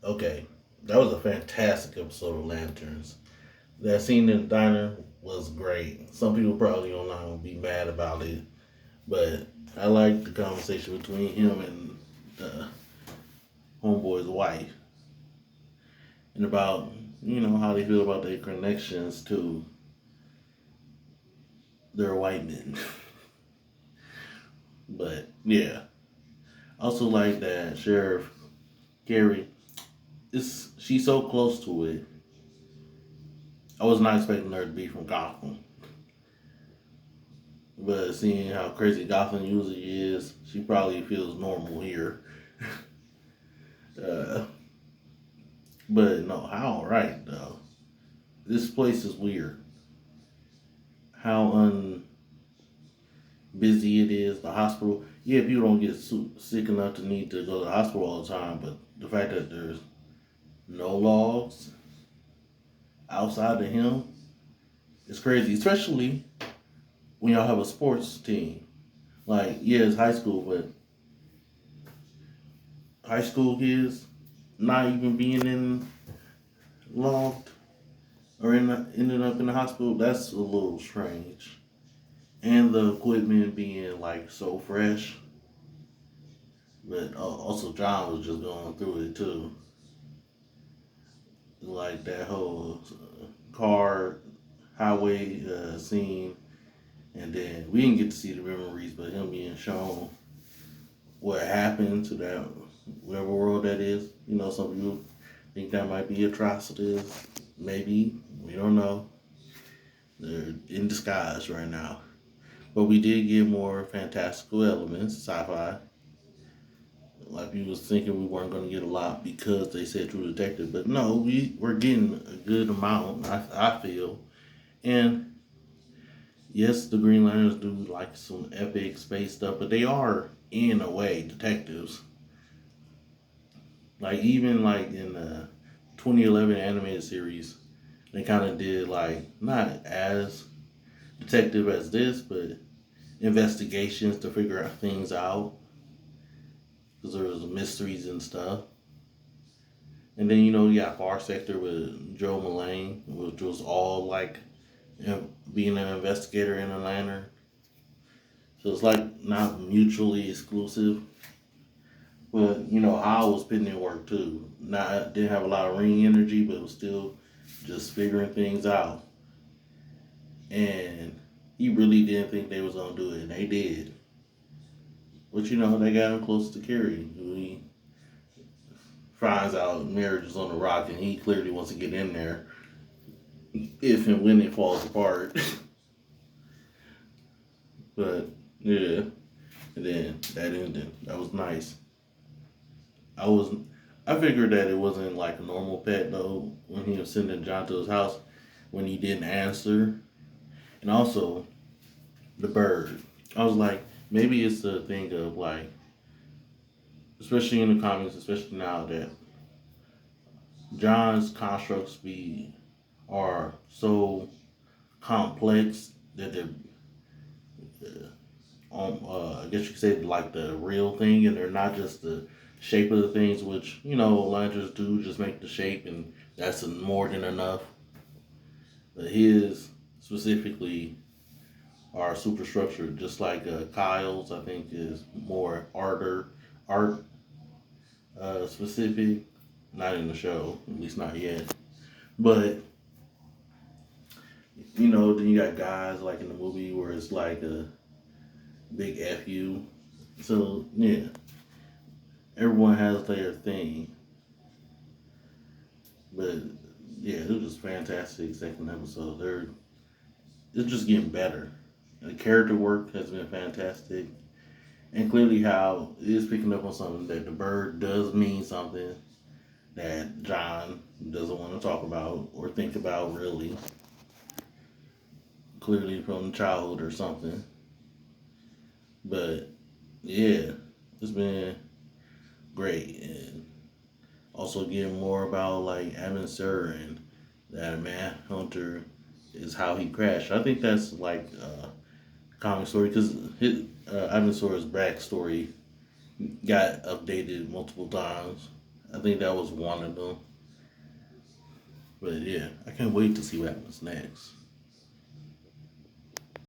Okay, that was a fantastic episode of Lanterns. That scene in the diner was great. Some people probably online will be mad about it, but I liked the conversation between him and the homeboy's wife and about how they feel about their connections to their white men. But yeah, I also like that Sheriff Gary is she's so close to it. I was not expecting her to be from Gotham, but seeing how crazy Gotham usually is, she probably feels normal here. uh, but no, how right though? This place is weird. How busy it is. The hospital. Yeah, people don't get sick enough to need to go to the hospital all the time, but the fact that there's no logs outside of him is crazy. Especially when y'all have a sports team. Like, yeah, it's high school, but high school kids not even being in logged or ending up in the hospital, that's a little strange. And the equipment being like so fresh, but also John was just going through it too, like that whole car highway scene, and then we didn't get to see the memories, but him being shown what happened to that whatever world that is. Some people think that might be atrocities. Maybe we don't know. They're in disguise right now. But we did get more fantastical elements, sci-fi. Like people was thinking we weren't going to get a lot because they said True Detective, but no, we're getting a good amount. I feel, and yes, the Green Lanterns do like some epic space stuff, but they are in a way detectives. Like even like in the 2011 animated series, they kind of did like not as detective as this, but investigations to figure out things out because there was mysteries and stuff. And then you got Far Sector with Joe Mullane, which was all like being an investigator in Atlanta. So it's like not mutually exclusive. But Hal was putting in work too. Not didn't have a lot of ring energy, but was still just figuring things out. And he really didn't think they was gonna do it, and they did. But they got him close to Carrie, who he finds out marriage is on the rock, and he clearly wants to get in there if and when it falls apart. But yeah, and then that ended. That was nice. I was I figured that it wasn't like a normal pet though when he was sending John to his house when he didn't answer, and also the bird. I was like, maybe it's the thing of like, especially in the comics, especially now that John's constructs be are so complex that they're I guess you could say like the real thing, and they're not just the shape of the things, which lanterns do just make the shape, and that's more than enough. But his specifically are superstructured, just like Kyle's. I think is more art specific, not in the show, at least not yet. But then you got guys like in the movie where it's like a big fu. So yeah, everyone has their thing, but yeah, it was just fantastic second episode. It's just getting better. The character work has been fantastic, and clearly how it is picking up on something that the bird does mean something that John doesn't want to talk about or think about really. Clearly from childhood or something. But yeah, it's been great, and also getting more about like Evan Sir and that man Hunter is how he crashed. I think that's like a comic story because his Ivan Sor's backstory got updated multiple times. I think that was one of them. But yeah, I can't wait to see what happens next.